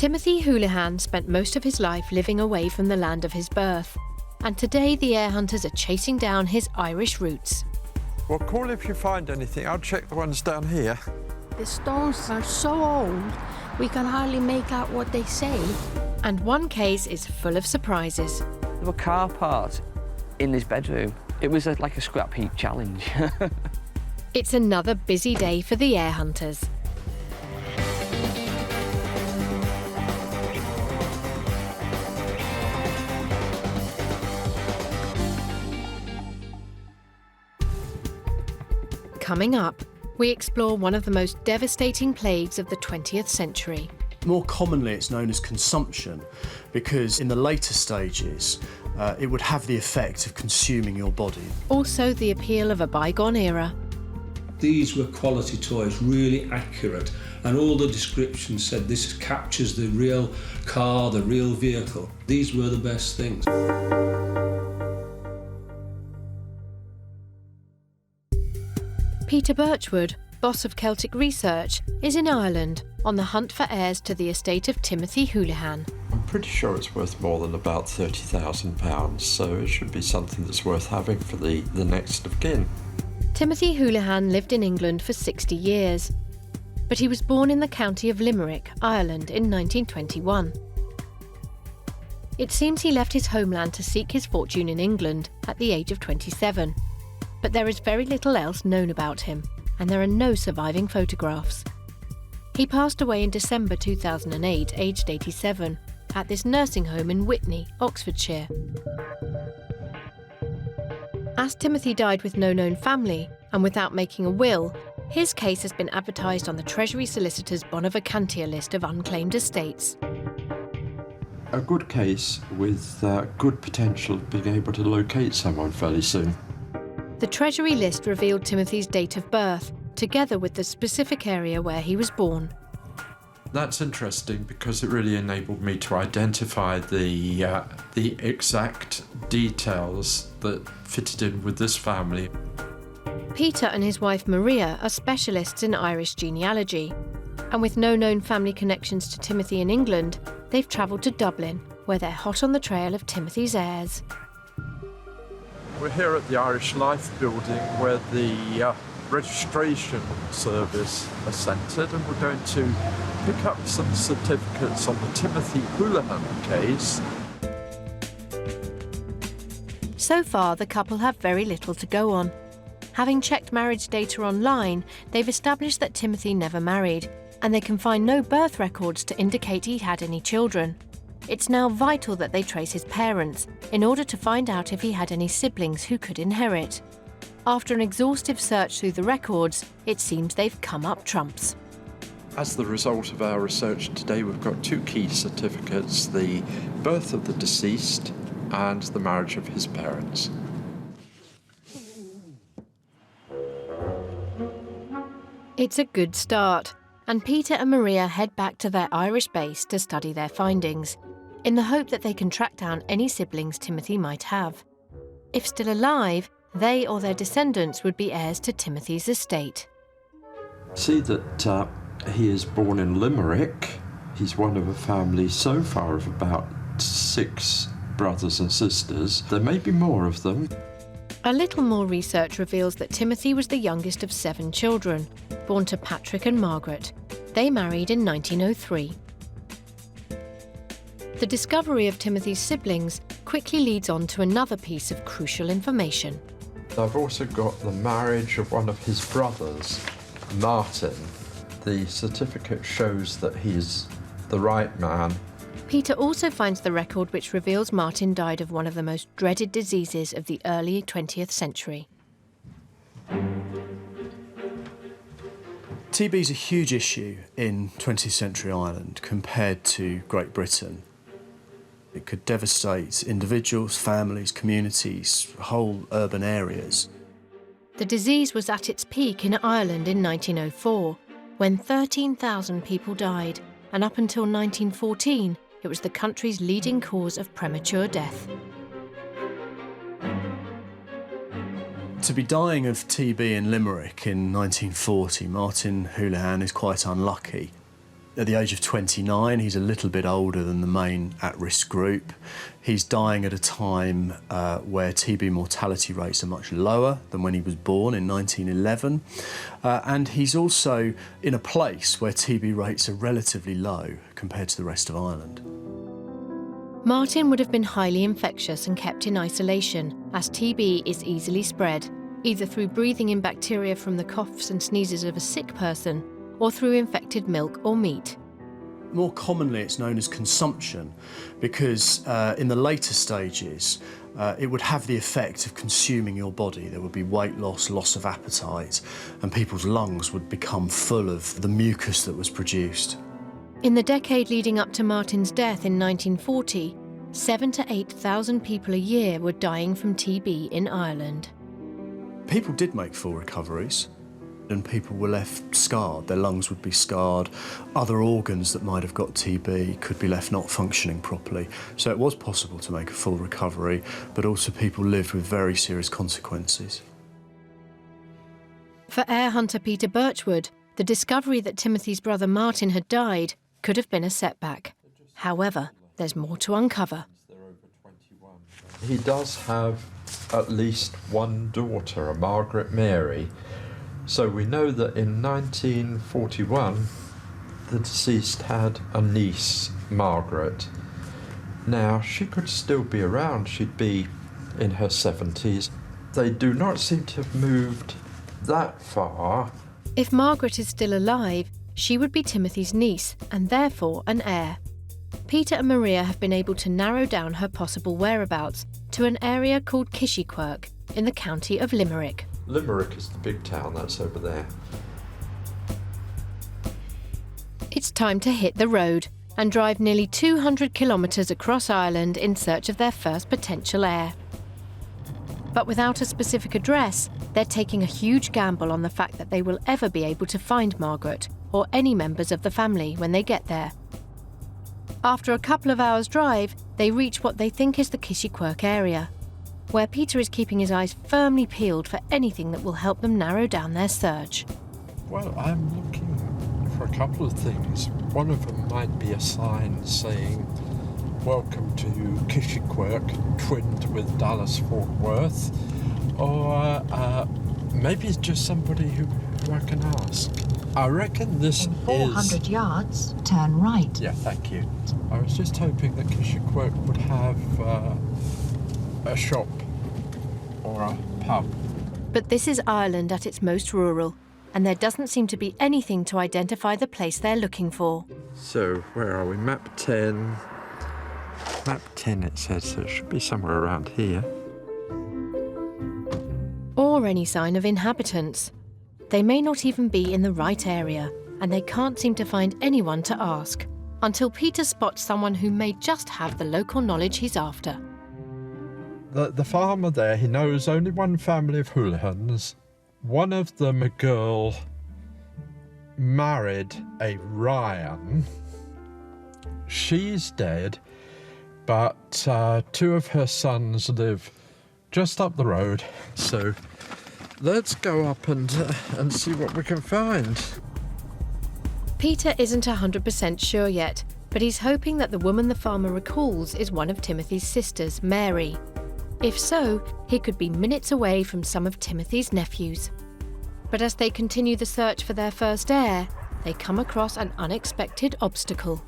Timothy Houlihan spent most of his life living away from the land of his birth, and today the heir hunters are chasing down his Irish roots. Well, call if you find anything. I'll check the ones down here. The stones are so old, we can hardly make out what they say. And one case is full of surprises. There were car parts in his bedroom. It was like a scrap heap challenge. It's another busy day for the heir hunters. Coming up, we explore one of the most devastating plagues of the 20th century. More commonly, it's known as consumption, because in the later stages, it would have the effect of consuming your body. Also, the appeal of a bygone era. These were quality toys, really accurate, and all the descriptions said this captures the real car, the real vehicle. These were the best things. Peter Birchwood, boss of Celtic Research, is in Ireland on the hunt for heirs to the estate of Timothy Houlihan. I'm pretty sure it's worth more than about £30,000, so it should be something that's worth having for the next of kin. Timothy Houlihan lived in England for 60 years, but he was born in the county of Limerick, Ireland in 1921. It seems he left his homeland to seek his fortune in England at the age of 27. But there is very little else known about him, and there are no surviving photographs. He passed away in December 2008, aged 87, at this nursing home in Witney, Oxfordshire. As Timothy died with no known family and without making a will, his case has been advertised on the Treasury solicitor's bona vacantia list of unclaimed estates. A good case with good potential of being able to locate someone fairly soon. The Treasury list revealed Timothy's date of birth, together with the specific area where he was born. That's interesting because it really enabled me to identify the exact details that fitted in with this family. Peter and his wife Maria are specialists in Irish genealogy, and with no known family connections to Timothy in England, they've travelled to Dublin, where they're hot on the trail of Timothy's heirs. We're here at the Irish Life building where the registration service are centred, and we're going to pick up some certificates on the Timothy Houlihan case. So far, the couple have very little to go on. Having checked marriage data online, they've established that Timothy never married, and they can find no birth records to indicate he had any children. It's now vital that they trace his parents in order to find out if he had any siblings who could inherit. After an exhaustive search through the records, it seems they've come up trumps. As the result of our research today, we've got two key certificates: the birth of the deceased and the marriage of his parents. It's a good start, and Peter and Maria head back to their Irish base to study their findings, in the hope that they can track down any siblings Timothy might have. If still alive, they or their descendants would be heirs to Timothy's estate. See that he is born in Limerick. He's one of a family so far of about 6 brothers and sisters. There may be more of them. A little more research reveals that Timothy was the youngest of 7 children, born to Patrick and Margaret. They married in 1903. The discovery of Timothy's siblings quickly leads on to another piece of crucial information. I've also got the marriage of one of his brothers, Martin. The certificate shows that he's the right man. Peter also finds the record which reveals Martin died of one of the most dreaded diseases of the early 20th century. TB is a huge issue in 20th century Ireland compared to Great Britain. It could devastate individuals, families, communities, whole urban areas. The disease was at its peak in Ireland in 1904, when 13,000 people died, and up until 1914, it was the country's leading cause of premature death. To be dying of TB in Limerick in 1940, Martin Houlihan is quite unlucky. At the age of 29, he's a little bit older than the main at-risk group. He's dying at a time where TB mortality rates are much lower than when he was born in 1911. And he's also in a place where TB rates are relatively low compared to the rest of Ireland. Martin would have been highly infectious and kept in isolation, as TB is easily spread, either through breathing in bacteria from the coughs and sneezes of a sick person, or through infected milk or meat. More commonly, it's known as consumption because in the later stages, it would have the effect of consuming your body. There would be weight loss, loss of appetite, and people's lungs would become full of the mucus that was produced. In the decade leading up to Martin's death in 1940, 7,000 to 8,000 people a year were dying from TB in Ireland. People did make full recoveries, and people were left scarred. Their lungs would be scarred. Other organs that might have got TB could be left not functioning properly. So it was possible to make a full recovery, but also people lived with very serious consequences. For heir hunter Peter Birchwood, the discovery that Timothy's brother Martin had died could have been a setback. However, there's more to uncover. He does have at least one daughter, a Margaret Mary. So we know that in 1941, the deceased had a niece, Margaret. Now, she could still be around. She'd be in her 70s. They do not seem to have moved that far. If Margaret is still alive, she would be Timothy's niece and therefore an heir. Peter and Maria have been able to narrow down her possible whereabouts to an area called Kishiquirk in the county of Limerick. Limerick is the big town that's over there. It's time to hit the road and drive nearly 200 kilometres across Ireland in search of their first potential heir. But without a specific address, they're taking a huge gamble on the fact that they will ever be able to find Margaret or any members of the family when they get there. After a couple of hours' drive, they reach what they think is the Kishiquirk area, where Peter is keeping his eyes firmly peeled for anything that will help them narrow down their search. Well, I'm looking for a couple of things. One of them might be a sign saying, "Welcome to Kishiquirk, twinned with Dallas-Fort Worth." Or maybe it's just somebody who I can ask. I reckon this In 400 yards, turn right. Yeah, thank you. I was just hoping that Kishiquirk would have a shop or a pub. But this is Ireland at its most rural, and there doesn't seem to be anything to identify the place they're looking for. So, where are we? Map 10. Map 10 it says, so it should be somewhere around here. Or any sign of inhabitants. They may not even be in the right area, and they can't seem to find anyone to ask, until Peter spots someone who may just have the local knowledge he's after. The farmer there, he knows only one family of hooligans. One of them, a girl, married a Ryan. She's dead, but two of her sons live just up the road. So let's go up and see what we can find. Peter isn't 100% sure yet, but he's hoping that the woman the farmer recalls is one of Timothy's sisters, Mary. If so, he could be minutes away from some of Timothy's nephews. But as they continue the search for their first heir, they come across an unexpected obstacle.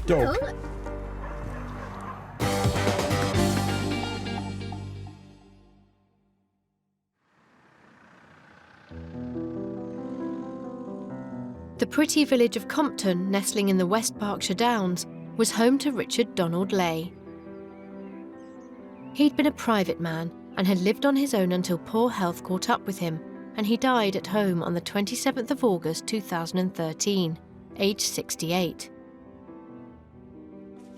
Dog. The pretty village of Compton, nestling in the West Berkshire Downs, was home to Richard Donald Lei. He'd been a private man and had lived on his own until poor health caught up with him, and he died at home on the 27th of August 2013, aged 68.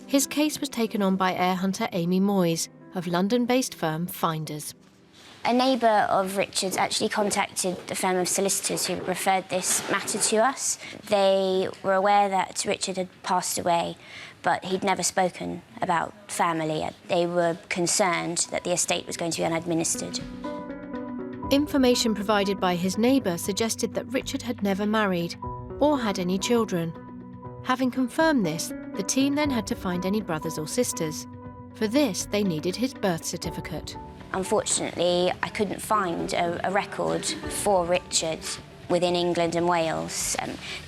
His case was taken on by heir hunter Amy Moyes of London-based firm Finders. A neighbour of Richard's actually contacted the firm of solicitors who referred this matter to us. They were aware that Richard had passed away, but he'd never spoken about family. They were concerned that the estate was going to be unadministered. Information provided by his neighbour suggested that Richard had never married or had any children. Having confirmed this, the team then had to find any brothers or sisters. For this, they needed his birth certificate. Unfortunately, I couldn't find a record for Richard within England and Wales.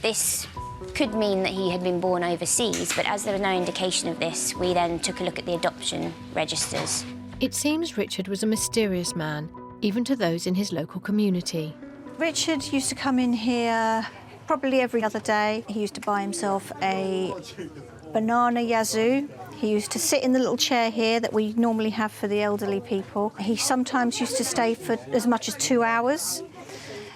This could mean that he had been born overseas, but as there was no indication of this, we then took a look at the adoption registers. It seems Richard was a mysterious man, even to those in his local community. Richard used to come in here probably every other day. He used to buy himself a banana yazoo. He used to sit in the little chair here that we normally have for the elderly people. He sometimes used to stay for as much as 2 hours.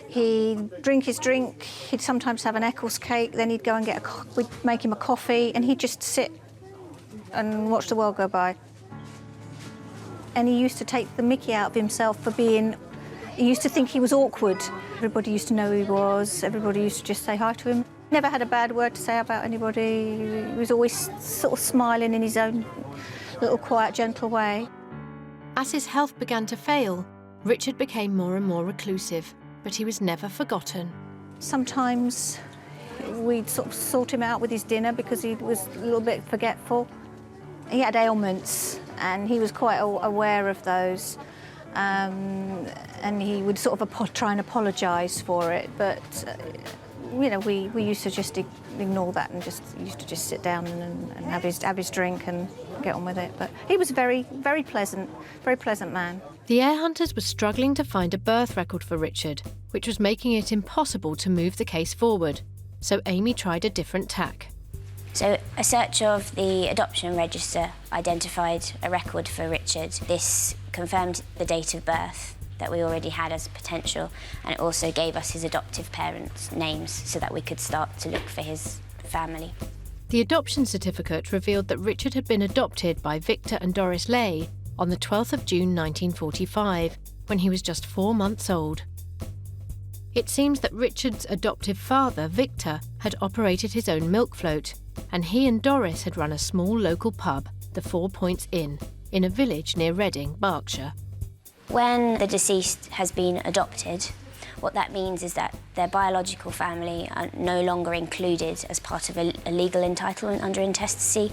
He'd drink his drink, he'd sometimes have an Eccles cake, then he'd go and we'd make him a coffee, and he'd just sit and watch the world go by. And he used to take the mickey out of himself for he used to think he was awkward. Everybody used to know who he was, everybody used to just say hi to him. Never had a bad word to say about anybody. He was always sort of smiling in his own little quiet, gentle way. As his health began to fail, Richard became more and more reclusive, but he was never forgotten. Sometimes we'd sort of sort him out with his dinner because he was a little bit forgetful. He had ailments and he was quite aware of those. And he would sort of try and apologise for it, but you know, we used to just ignore that and used to just sit down and have his drink and get on with it. But he was very pleasant man. The heir hunters were struggling to find a birth record for Richard, which was making it impossible to move the case forward. So Amy tried a different tack. So a search of the adoption register identified a record for Richard. This confirmed the date of birth that we already had as potential, and it also gave us his adoptive parents' names so that we could start to look for his family. The adoption certificate revealed that Richard had been adopted by Victor and Doris Lei on the 12th of June 1945, when he was just 4 months old. It seems that Richard's adoptive father, Victor, had operated his own milk float, and he and Doris had run a small local pub, the 4 Points Inn, in a village near Reading, Berkshire. When the deceased has been adopted, what that means is that their biological family are no longer included as part of a legal entitlement under intestacy.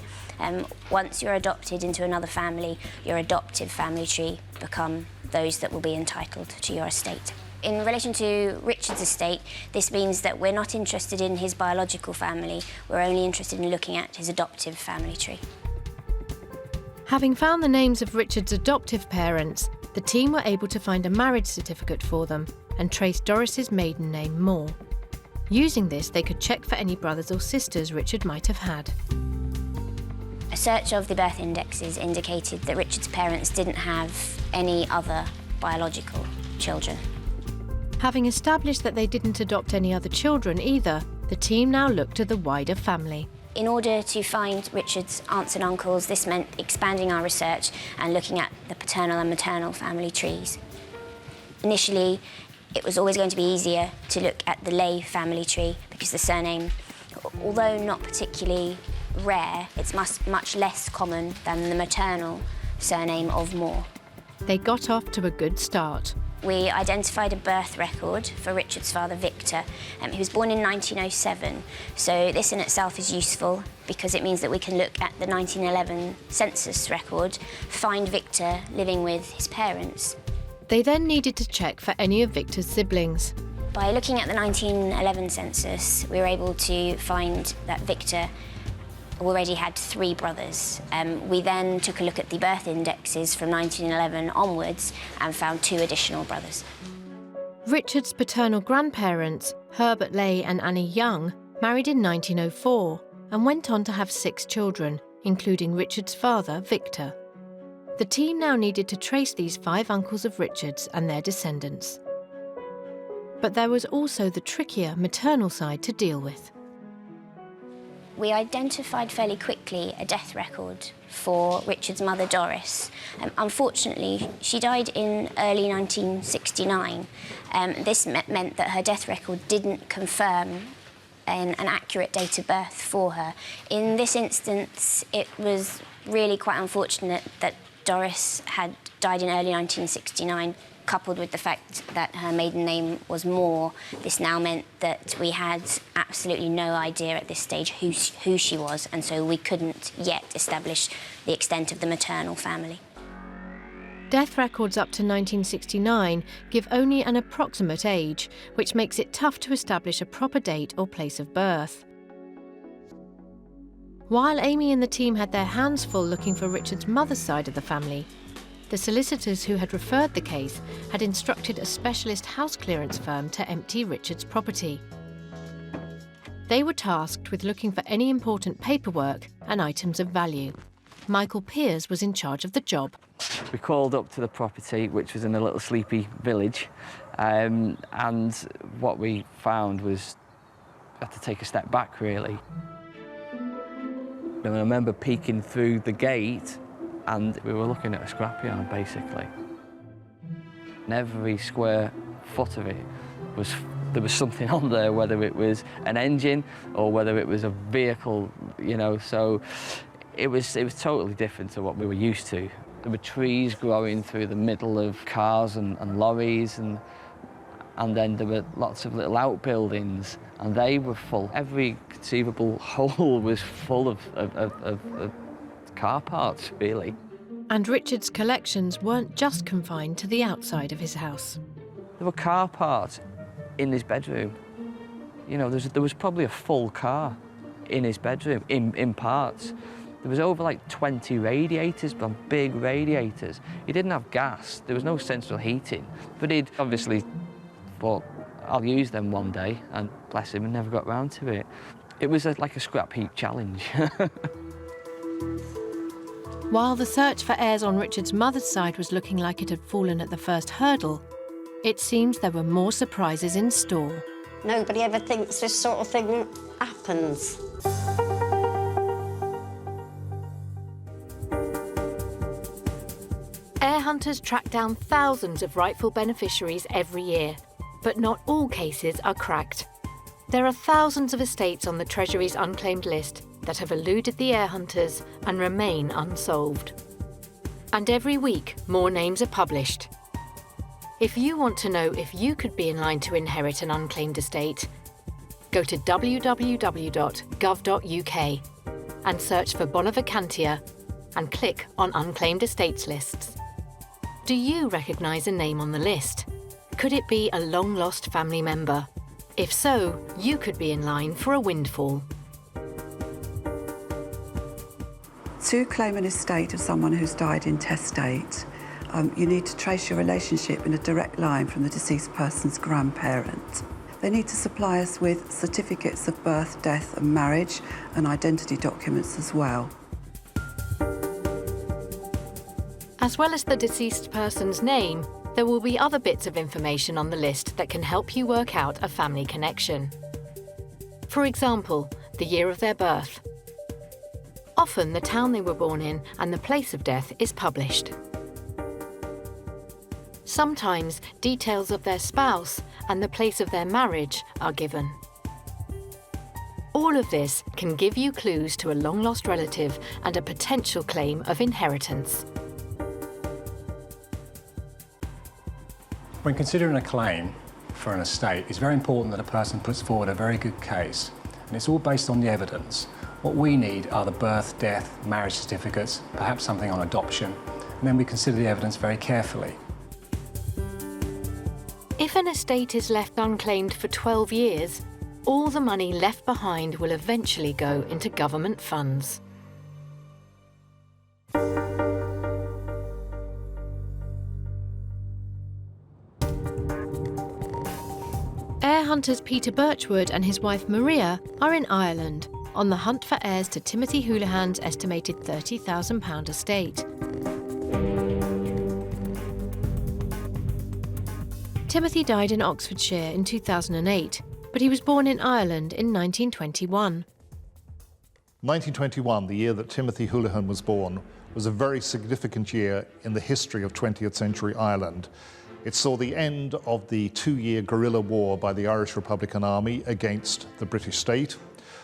Once you're adopted into another family, your adoptive family tree become those that will be entitled to your estate. In relation to Richard's estate, this means that we're not interested in his biological family, we're only interested in looking at his adoptive family tree. Having found the names of Richard's adoptive parents, the team were able to find a marriage certificate for them and trace Doris's maiden name Moore. Using this, they could check for any brothers or sisters Richard might have had. A search of the birth indexes indicated that Richard's parents didn't have any other biological children. Having established that they didn't adopt any other children either, the team now looked to the wider family. In order to find Richard's aunts and uncles, this meant expanding our research and looking at the paternal and maternal family trees. Initially, it was always going to be easier to look at the Lei family tree because the surname, although not particularly rare, it's much less common than the maternal surname of Moore. They got off to a good start. We identified a birth record for Richard's father, Victor. He was born in 1907, so this in itself is useful because it means that we can look at the 1911 census record, find Victor living with his parents. They then needed to check for any of Victor's siblings. By looking at the 1911 census, we were able to find that Victor already had 3 brothers. We then took a look at the birth indexes from 1911 onwards and found 2 additional brothers. Richard's paternal grandparents, Herbert Lei and Annie Young, married in 1904 and went on to have 6 children, including Richard's father, Victor. The team now needed to trace these 5 uncles of Richard's and their descendants. But there was also the trickier maternal side to deal with. We identified fairly quickly a death record for Richard's mother, Doris. Unfortunately, she died in early 1969. This meant that her death record didn't confirm an accurate date of birth for her. In this instance, it was really quite unfortunate that Doris had died in early 1969. coupled with the fact that her maiden name was Moore, this now meant that we had absolutely no idea at this stage who she was, and so we couldn't yet establish the extent of the maternal family. Death records up to 1969 give only an approximate age, which makes it tough to establish a proper date or place of birth. While Amy and the team had their hands full looking for Richard's mother's side of the family, the solicitors who had referred the case had instructed a specialist house clearance firm to empty Richard's property. They were tasked with looking for any important paperwork and items of value. Michael Pears was in charge of the job. We called up to the property, which was in a little sleepy village, and what we found was we had to take a step back, really. And I remember peeking through the gate, and we were looking at a scrapyard, basically. And every square foot of it there was something on there, whether it was an engine or whether it was a vehicle, you know, so it was totally different to what we were used to. There were trees growing through the middle of cars and lorries, and then there were lots of little outbuildings, and they were full. Every conceivable hole was full of car parts, really. And Richard's collections weren't just confined to the outside of his house. There were car parts in his bedroom. You know, there was probably a full car in his bedroom, in parts. There was over like 20 radiators, but big radiators. He didn't have gas, there was no central heating, but he'd obviously thought, I'll use them one day, and bless him, and never got round to it. It was like a scrap heap challenge. While the search for heirs on Richard's mother's side was looking like it had fallen at the first hurdle, it seems there were more surprises in store. Nobody ever thinks this sort of thing happens. Heir hunters track down thousands of rightful beneficiaries every year, but not all cases are cracked. There are thousands of estates on the Treasury's unclaimed list that have eluded the heir hunters and remain unsolved. And every week, more names are published. If you want to know if you could be in line to inherit an unclaimed estate, go to www.gov.uk and search for Bonaventia and click on Unclaimed Estates lists. Do you recognise a name on the list? Could it be a long-lost family member? If so, you could be in line for a windfall. To claim an estate of someone who's died intestate, you need to trace your relationship in a direct line from the deceased person's grandparent. They need to supply us with certificates of birth, death and marriage, and identity documents as well. As well as the deceased person's name, there will be other bits of information on the list that can help you work out a family connection. For example, the year of their birth. Often the town they were born in and the place of death is published. Sometimes details of their spouse and the place of their marriage are given. All of this can give you clues to a long-lost relative and a potential claim of inheritance. When considering a claim for an estate, it's very important that a person puts forward a very good case, and it's all based on the evidence. What we need are the birth, death, marriage certificates, perhaps something on adoption, and then we consider the evidence very carefully. If an estate is left unclaimed for 12 years, all the money left behind will eventually go into government funds. Heir hunters Peter Birchwood and his wife Maria are in Ireland on the hunt for heirs to Timothy Houlihan's estimated £30,000 estate. Timothy died in Oxfordshire in 2008, but he was born in Ireland in 1921. 1921, the year that Timothy Houlihan was born, was a very significant year in the history of 20th century Ireland. It saw the end of the 2-year guerrilla war by the Irish Republican Army against the British state,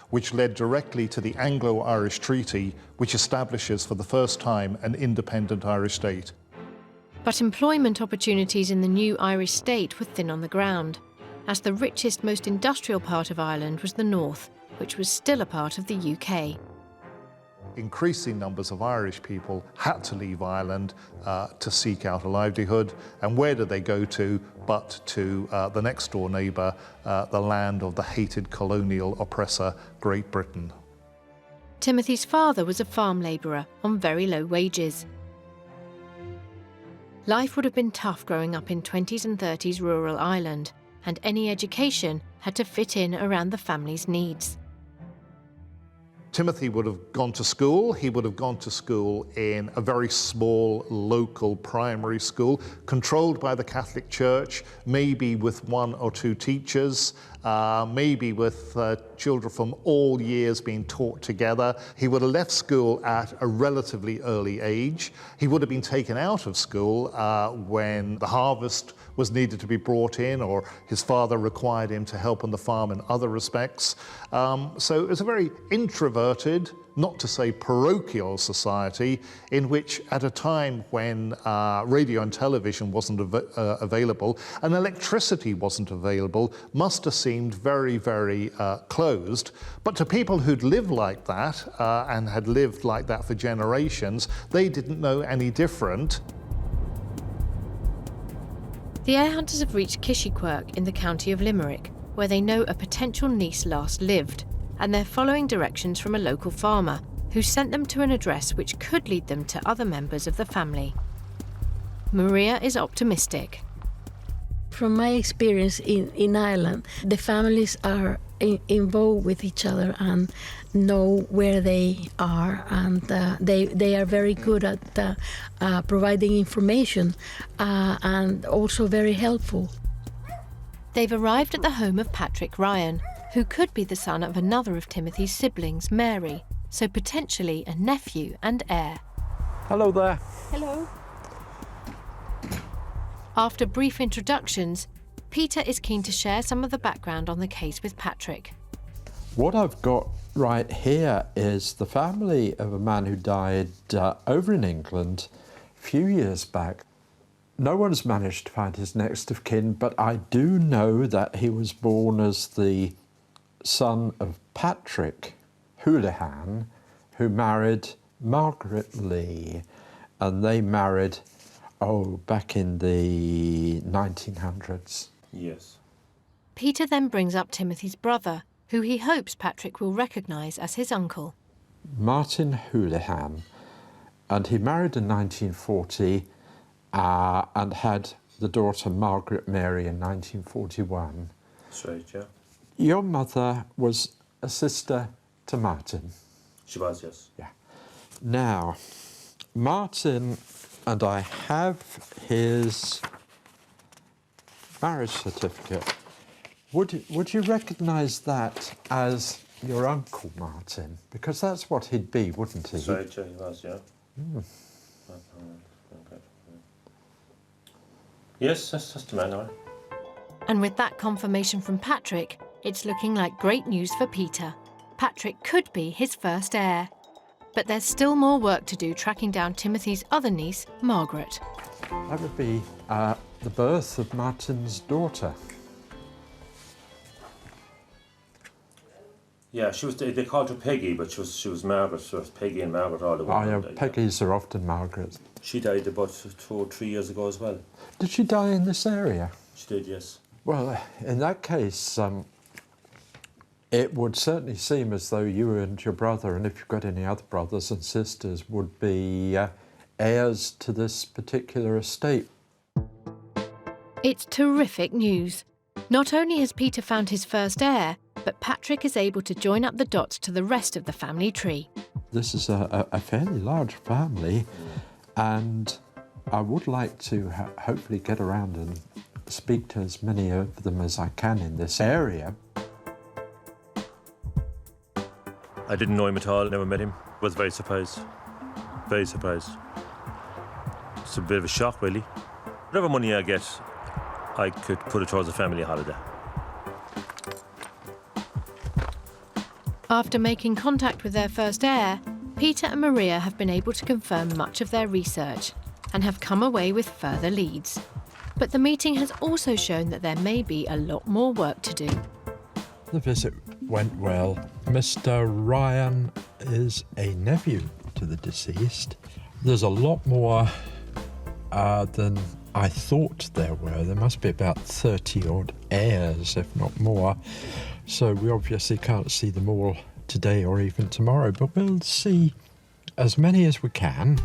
which led directly to the Anglo-Irish Treaty, which establishes for the first time an independent Irish state. But employment opportunities in the new Irish state were thin on the ground, as the richest, most industrial part of Ireland was the north, which was still a part of the UK. Increasing numbers of Irish people had to leave Ireland to seek out a livelihood. And where did they go to but to the next door neighbour, the land of the hated colonial oppressor, Great Britain. Timothy's father was a farm labourer on very low wages. Life would have been tough growing up in 20s and 30s rural Ireland, and any education had to fit in around the family's needs. Timothy would have gone to school. He would have gone to school in a very small local primary school, controlled by the Catholic Church, maybe with 1 or 2 teachers, maybe with children from all years being taught together. He would have left school at a relatively early age. He would have been taken out of school when the harvest was needed to be brought in, or his father required him to help on the farm in other respects. So it was a very introverted, not to say parochial society, in which at a time when radio and television wasn't available and electricity wasn't available, must have seemed very, very closed. But to people who'd lived like that and had lived like that for generations, they didn't know any different. The heir hunters have reached Kishiquirk in the county of Limerick, where they know a potential niece last lived, and they're following directions from a local farmer who sent them to an address which could lead them to other members of the family. Maria is optimistic. From my experience in Ireland, the families are involved with each other and know where they are, and they are very good at providing information and also very helpful. They've arrived at the home of Patrick Ryan, who could be the son of another of Timothy's siblings, Mary, so potentially a nephew and heir. Hello there. Hello. After brief introductions, Peter is keen to share some of the background on the case with Patrick. What I've got right here is the family of a man who died over in England a few years back. No one's managed to find his next of kin, but I do know that he was born as the son of Patrick Houlihan, who married Margaret Lei, and they married, back in the 1900s. Yes. Peter then brings up Timothy's brother, who he hopes Patrick will recognise as his uncle. Martin Houlihan, and he married in 1940 and had the daughter Margaret Mary in 1941. That's right, yeah. Your mother was a sister to Martin. She was, yes. Yeah. Now, Martin, and I have his marriage certificate. Would you recognise that as your uncle, Martin? Because that's what he'd be, wouldn't he? That's right, yeah, he was, yeah. Mm. Yes, that's the man, all right. And with that confirmation from Patrick, it's looking like great news for Peter. Patrick could be his first heir. But there's still more work to do tracking down Timothy's other niece, Margaret. That would be the birth of Martin's daughter. Yeah, she was. They called her Peggy, but she was Margaret. So it was Peggy and Margaret all the way. Oh, yeah, Peggy's are often Margaret. She died about 2 or 3 years ago as well. Did she die in this area? She did, yes. Well, in that case, it would certainly seem as though you and your brother, and if you've got any other brothers and sisters, would be heirs to this particular estate. It's terrific news. Not only has Peter found his first heir, but Patrick is able to join up the dots to the rest of the family tree. This is a fairly large family, and I would like to hopefully get around and speak to as many of them as I can in this area. I didn't know him at all, never met him. Was very surprised. Very surprised. It's a bit of a shock, really. Whatever money I get, I could put it towards a family holiday. After making contact with their first heir, Peter and Maria have been able to confirm much of their research. and have come away with further leads. But the meeting has also shown that there may be a lot more work to do. The visit went well. Mr. Ryan is a nephew to the deceased. There's a lot more than I thought there were. There must be about 30 odd heirs, if not more. So we obviously can't see them all today or even tomorrow, but we'll see as many as we can.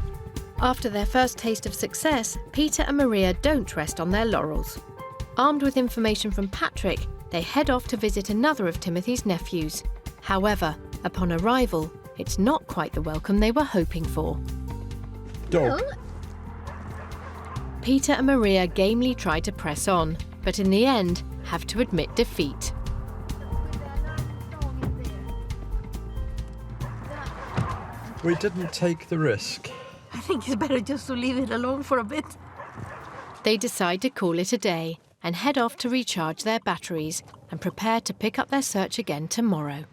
After their first taste of success, Peter and Maria don't rest on their laurels. Armed with information from Patrick, they head off to visit another of Timothy's nephews. However, upon arrival, it's not quite the welcome they were hoping for. Dog. Peter and Maria gamely try to press on, but in the end, have to admit defeat. We didn't take the risk. I think it's better just to leave it alone for a bit. They decide to call it a day and head off to recharge their batteries and prepare to pick up their search again tomorrow.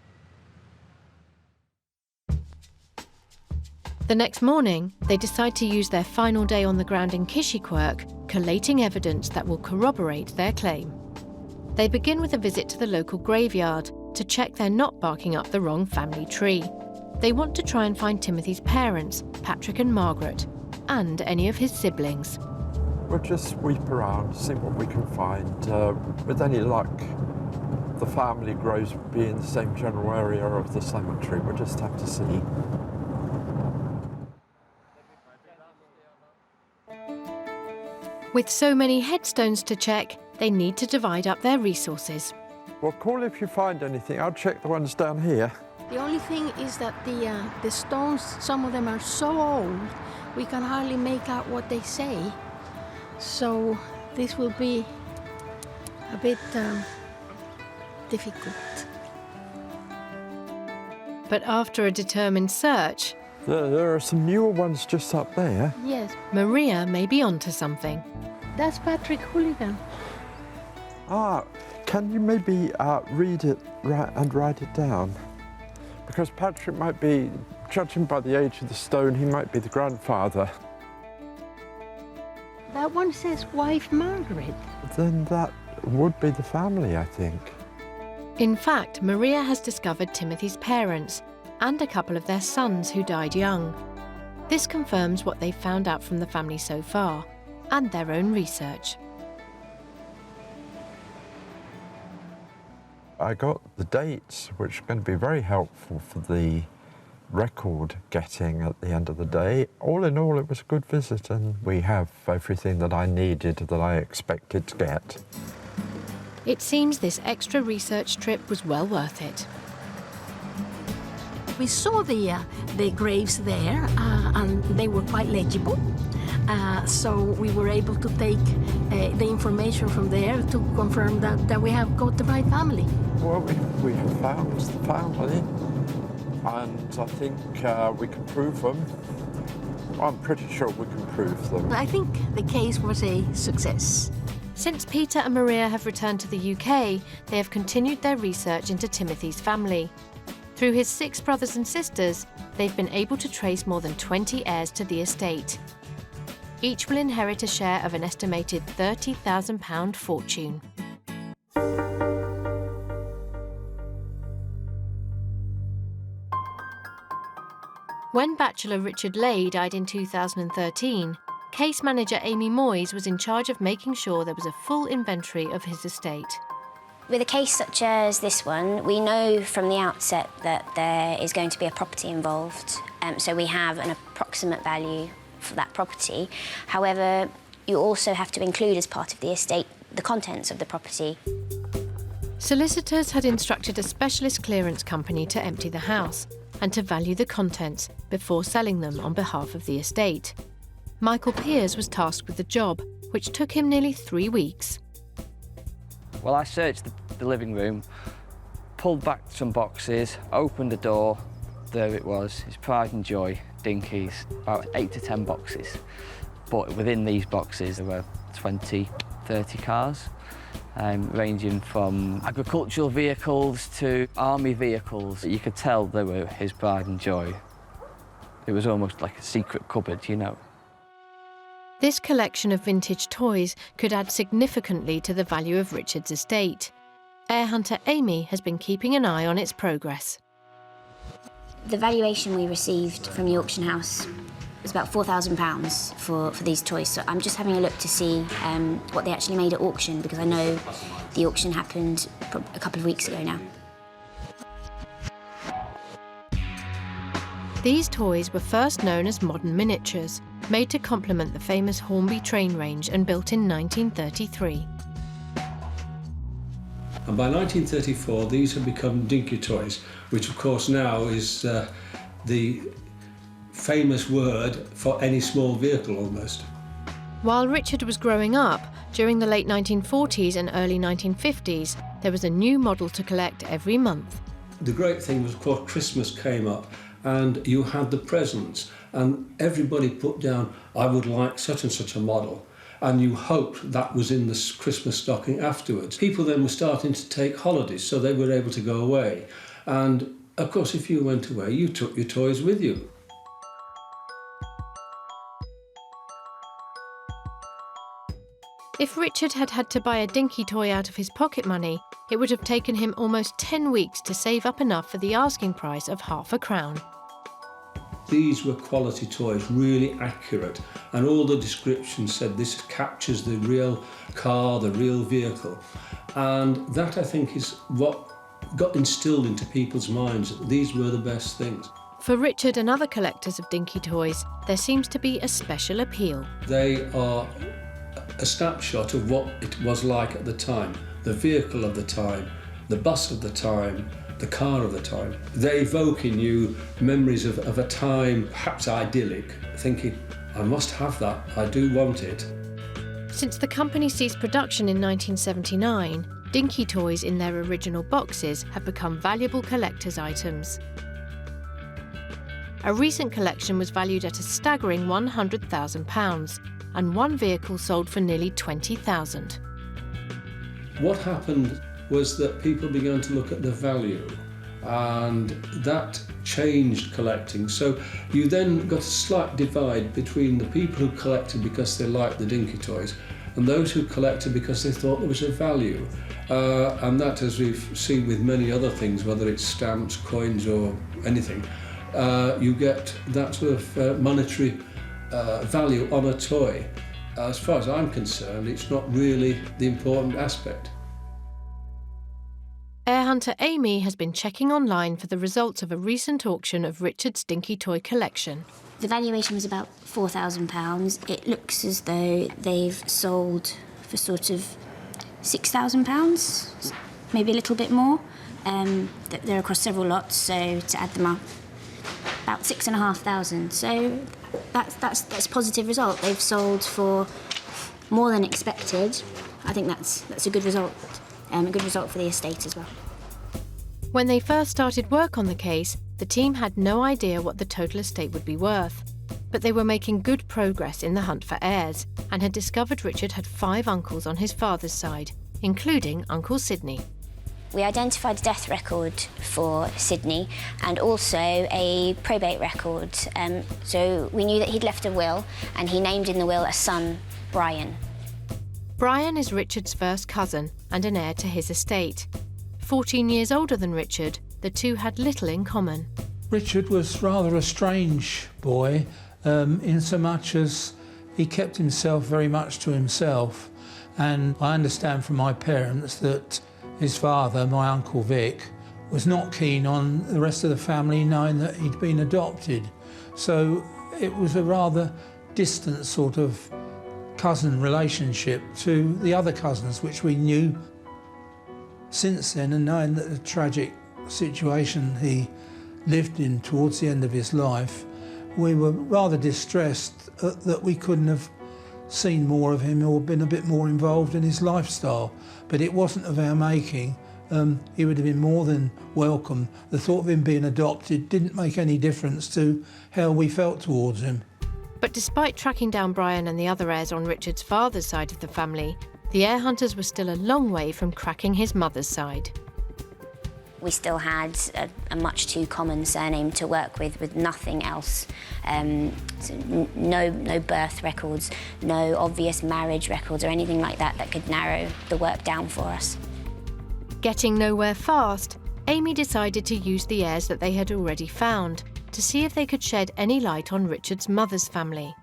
The next morning, they decide to use their final day on the ground in Kishiquirk, collating evidence that will corroborate their claim. They begin with a visit to the local graveyard to check they're not barking up the wrong family tree. They want to try and find Timothy's parents, Patrick and Margaret, and any of his siblings. We'll just sweep around, see what we can find. With any luck, the family grows would be in the same general area of the cemetery. We'll just have to see. With so many headstones to check, they need to divide up their resources. Well, call if you find anything. I'll check the ones down here. The only thing is that the stones, some of them are so old, we can hardly make out what they say. So this will be a bit difficult. But after a determined search, There are some newer ones just up there. Yes, Maria may be onto something. that's Patrick Hooligan. Can you maybe read it and write it down? Because Patrick might be, judging by the age of the stone, he might be the grandfather. That one says wife Margaret. Then that would be the family, I think. In fact, Maria has discovered Timothy's parents and a couple of their sons who died young. This confirms what they've found out from the family so far and their own research. I got the dates, which are going to be very helpful for the record getting at the end of the day. All in all, it was a good visit, and we have everything that I needed, that I expected to get. It seems this extra research trip was well worth it. We saw the graves there, and they were quite legible. So we were able to take the information from there to confirm that we have got the right family. Well, we have found the family, and I think we can prove them. I'm pretty sure we can prove them. I think the case was a success. Since Peter and Maria have returned to the UK, they have continued their research into Timothy's family. Through his 6 brothers and sisters, they've been able to trace more than 20 heirs to the estate. Each will inherit a share of an estimated £30,000 fortune. When Bachelor Richard Lei died in 2013, case manager Amy Moyes was in charge of making sure there was a full inventory of his estate. With a case such as this one, we know from the outset that there is going to be a property involved, so we have an approximate value for that property. However, you also have to include as part of the estate the contents of the property. Solicitors had instructed a specialist clearance company to empty the house and to value the contents before selling them on behalf of the estate. Michael Pears was tasked with the job, which took him nearly 3 weeks. Well, I searched the living room, pulled back some boxes, opened the door. There it was, his pride and joy, Dinkies, about 8 to 10 boxes. But within these boxes there were 20, 30 cars, ranging from agricultural vehicles to army vehicles. You could tell they were his pride and joy. It was almost like a secret cupboard, you know. This collection of vintage toys could add significantly to the value of Richard's estate. Heir hunter Amy has been keeping an eye on its progress. The valuation we received from the auction house was about £4,000 for these toys, so I'm just having a look to see what they actually made at auction, because I know the auction happened a couple of weeks ago now. These toys were first known as modern miniatures, made to complement the famous Hornby train range and built in 1933. And by 1934, these had become dinky toys, which of course now is the famous word for any small vehicle almost. While Richard was growing up, during the late 1940s and early 1950s, there was a new model to collect every month. The great thing was, of course, Christmas came up and you had the presents, and everybody put down, I would like such and such a model. And you hoped that was in the Christmas stocking afterwards. People then were starting to take holidays, so they were able to go away. And of course, if you went away, you took your toys with you. If Richard had had to buy a dinky toy out of his pocket money, it would have taken him almost 10 weeks to save up enough for the asking price of £0.50. These were quality toys, really accurate, and all the descriptions said this captures the real car, the real vehicle. And that, I think, is what got instilled into people's minds, that these were the best things. For Richard and other collectors of dinky toys, there seems to be a special appeal. They are a snapshot of what it was like at the time, the vehicle of the time, the bus of the time, the car of the time. They evoke in you memories of a time, perhaps idyllic, thinking, I must have that, I do want it. Since the company ceased production in 1979, dinky toys in their original boxes have become valuable collector's items. A recent collection was valued at a staggering £100,000, and one vehicle sold for nearly £20,000. What happened was that people began to look at the value, and that changed collecting. So you then got a slight divide between the people who collected because they liked the dinky toys and those who collected because they thought there was a value. And that, as we've seen with many other things, whether it's stamps, coins or anything, you get that sort of monetary value on a toy. As far as I'm concerned, it's not really the important aspect. Heir hunter Amy has been checking online for the results of a recent auction of Richard's dinky toy collection. The valuation was about £4,000. It looks as though they've sold for sort of £6,000, maybe a little bit more. They're across several lots, so to add them up, about £6,500. So that's a positive result. They've sold for more than expected. I think that's a good result. A good result for the estate as well. When they first started work on the case, the team had no idea what the total estate would be worth. But they were making good progress in the hunt for heirs and had discovered Richard had 5 uncles on his father's side, including Uncle Sidney. We identified a death record for Sidney and also a probate record. So we knew that he'd left a will, and he named in the will a son, Brian. Brian is Richard's first cousin and an heir to his estate. 14 years older than Richard, the two had little in common. Richard was rather a strange boy, in so much as he kept himself very much to himself. And I understand from my parents that his father, my Uncle Vic, was not keen on the rest of the family knowing that he'd been adopted. So it was a rather distant sort of cousin relationship to the other cousins, which we knew since then, and knowing that the tragic situation he lived in towards the end of his life, we were rather distressed that we couldn't have seen more of him or been a bit more involved in his lifestyle. But it wasn't of our making. He would have been more than welcome. The thought of him being adopted didn't make any difference to how we felt towards him. But despite tracking down Brian and the other heirs on Richard's father's side of the family, the heir hunters were still a long way from cracking his mother's side. We still had a much too common surname to work with nothing else. So no birth records, no obvious marriage records or anything like that that could narrow the work down for us. Getting nowhere fast, Amy decided to use the heirs that they had already found to see if they could shed any light on Richard's mother's family.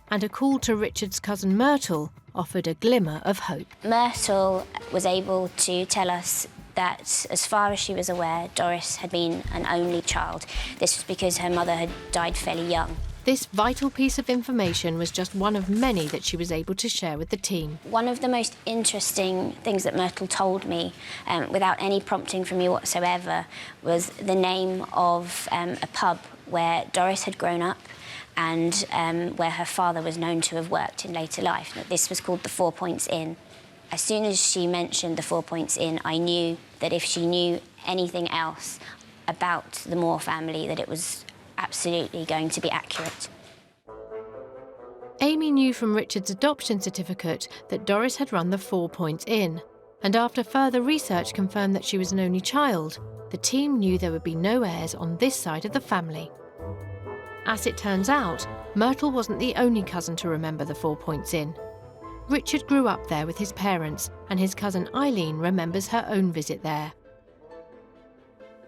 And a call to Richard's cousin Myrtle offered a glimmer of hope. Myrtle was able to tell us that, as far as she was aware, Doris had been an only child. This was because her mother had died fairly young. This vital piece of information was just one of many that she was able to share with the team. One of the most interesting things that Myrtle told me, without any prompting from me whatsoever, was the name of a pub where Doris had grown up and where her father was known to have worked in later life. This was called the 4 Points Inn. As soon as she mentioned the 4 Points Inn, I knew that if she knew anything else about the Moore family, that it was absolutely going to be accurate. Amy knew from Richard's adoption certificate that Doris had run the 4 Points Inn, and after further research confirmed that she was an only child, the team knew there would be no heirs on this side of the family. As it turns out, Myrtle wasn't the only cousin to remember the 4 Points Inn. Richard grew up there with his parents, and his cousin Eileen remembers her own visit there.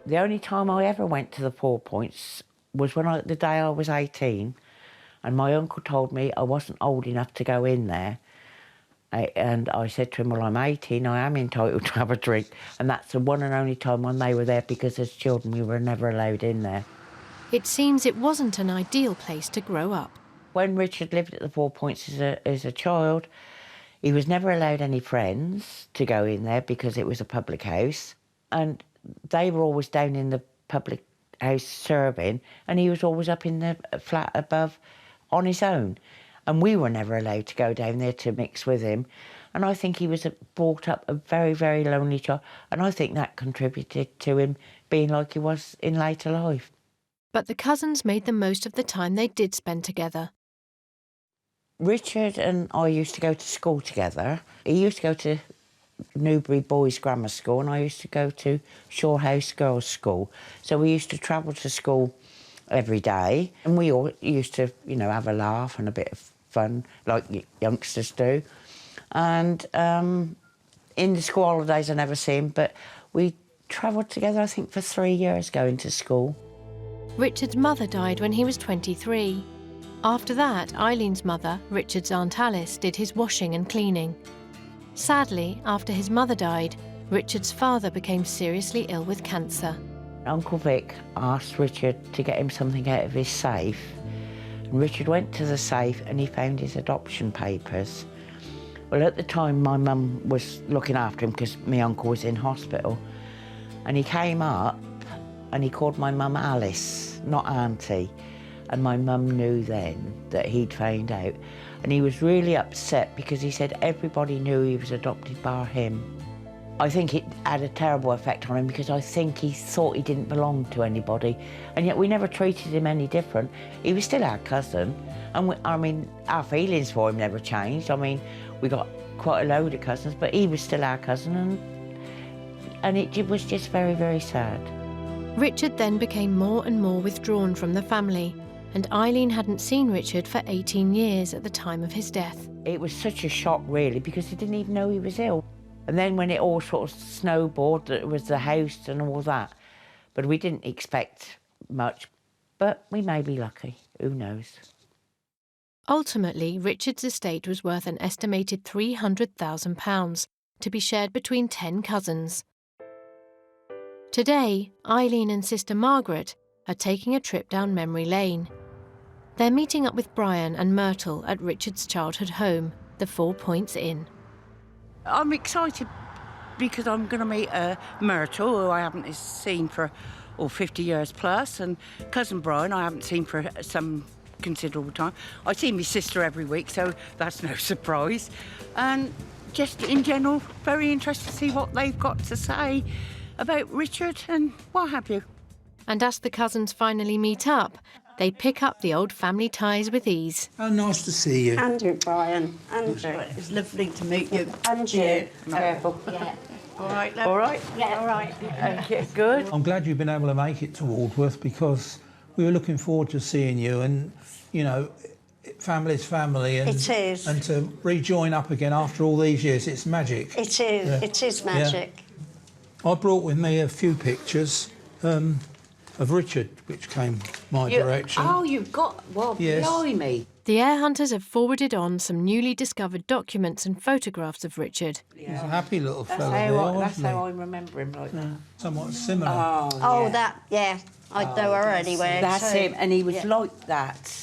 The only time I ever went to the 4 Points was the day I was 18, and my uncle told me I wasn't old enough to go in there. And I said to him, well, I'm 18, I am entitled to have a drink. And that's the one and only time when they were there, because as children we were never allowed in there. It seems it wasn't an ideal place to grow up. When Richard lived at the 4 Points as a child, he was never allowed any friends to go in there because it was a public house. And they were always down in the public house serving, and he was always up in the flat above on his own. And we were never allowed to go down there to mix with him. And I think he was brought up a very, very lonely child. And I think that contributed to him being like he was in later life. But the cousins made the most of the time they did spend together. Richard and I used to go to school together. He used to go to Newbury Boys Grammar School, and I used to go to Shore House Girls School. So we used to travel to school every day, and we all used to, you know, have a laugh and a bit of fun, like youngsters do. And in the school holidays, I never see him, but we travelled together, I think, for 3 years going to school. Richard's mother died when he was 23. After that, Eileen's mother, Richard's Aunt Alice, did his washing and cleaning. Sadly, after his mother died, Richard's father became seriously ill with cancer. Uncle Vic asked Richard to get him something out of his safe. And Richard went to the safe and he found his adoption papers. Well, at the time, my mum was looking after him because my uncle was in hospital. And he came up and he called my mum Alice, not Auntie. And my mum knew then that he'd found out. And he was really upset because he said everybody knew he was adopted bar him. I think it had a terrible effect on him because I think he thought he didn't belong to anybody. And yet we never treated him any different. He was still our cousin. And I mean, our feelings for him never changed. I mean, we got quite a load of cousins, but he was still our cousin. And it was just very, very sad. Richard then became more and more withdrawn from the family, and Eileen hadn't seen Richard for 18 years at the time of his death. It was such a shock, really, because he didn't even know he was ill. And then when it all sort of snowballed, it was the house and all that. But we didn't expect much. But we may be lucky, who knows. Ultimately, Richard's estate was worth an estimated £300,000 to be shared between 10 cousins. Today, Eileen and sister Margaret are taking a trip down memory lane. They're meeting up with Brian and Myrtle at Richard's childhood home, the 4 Points Inn. I'm excited because I'm going to meet Myrtle, who I haven't seen for 50 years plus, and cousin Brian I haven't seen for some considerable time. I see my sister every week, so that's no surprise. And just in general, very interested to see what they've got to say about Richard and what have you. And as the cousins finally meet up, they pick up the old family ties with ease. Oh, nice to see you. Andrew, Brian. Andrew. It's lovely to meet you. Andrew. Careful. Yeah. All right, love. All right? Yeah, all right. Okay, good. I'm glad you've been able to make it to Aldworth because we were looking forward to seeing you and, you know, family's family and, It is. And to rejoin up again after all these years, it's magic. It is. Yeah. It is magic. Yeah. I brought with me a few pictures of Richard, which came my direction. Oh, you've got, well, Yes. blimey. The heir hunters have forwarded on some newly discovered documents and photographs of Richard. He's a happy little That's fella there, how wasn't he? I remember him like that. Somewhat similar. Oh, that, yeah. I'd know her anywhere. That's too. him, and he was Yeah. like that.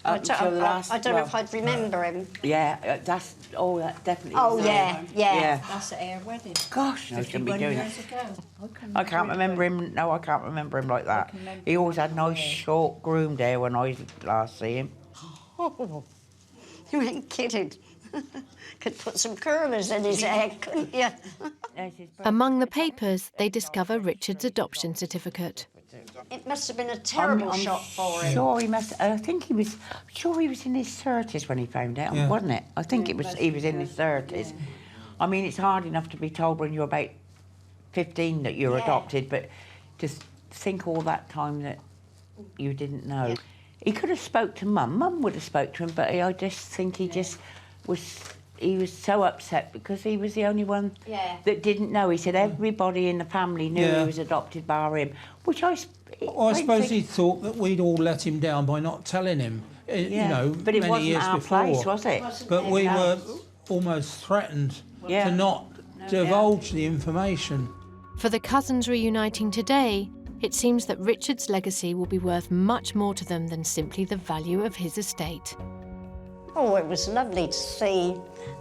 I Up until the last, I don't know if I'd remember him. Yeah, that's, that definitely Oh, was yeah, him. yeah. That's at Heir wedding. Gosh, I shouldn't be 51 doing years that. ago. I can't remember him. No, I can't remember him like that. He always had nice, short, groomed hair when I last see him. Oh, you ain't kidding. Could put some curlers in his hair, couldn't you? Among the papers, they discover Richard's adoption certificate. It must have been a terrible I'm shock for him. Sure, he must. I think he was. Sure, he was in his 30s when he found out, Yeah. wasn't it? I think it was. He was in his 30s. I mean, it's hard enough to be told when you're about 15 that you're adopted, but just think all that time that you didn't know. Yeah. He could have spoke to Mum. Mum would have spoke to him, but I just think he just was. He was so upset because he was the only one that didn't know. He said everybody in the family knew he was adopted bar him, which I suppose he thought that we'd all let him down by not telling him, you know, but it many wasn't years our before. place, was it? But we were almost threatened to not divulge the information. For the cousins reuniting today, it seems that Richard's legacy will be worth much more to them than simply the value of his estate. Oh, it was lovely to see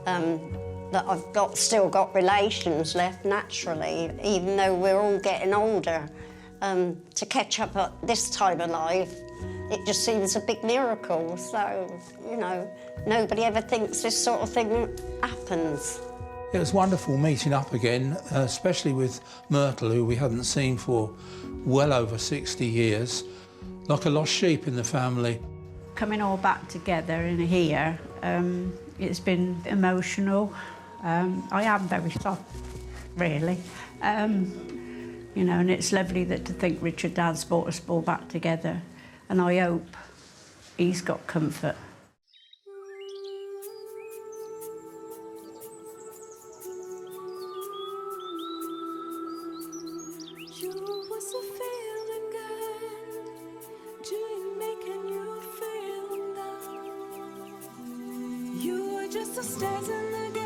that I've still got relations left naturally, even though we're all getting older. To catch up at this time of life, it just seems a big miracle. So, you know, nobody ever thinks this sort of thing happens. It was wonderful meeting up again, especially with Myrtle, who we hadn't seen for well over 60 years, like a lost sheep in the family. Coming all back together in here, it's been emotional. I am very soft, really. You know, and it's lovely to think Richard has brought us all back together, and I hope he's got comfort. Just the stairs in the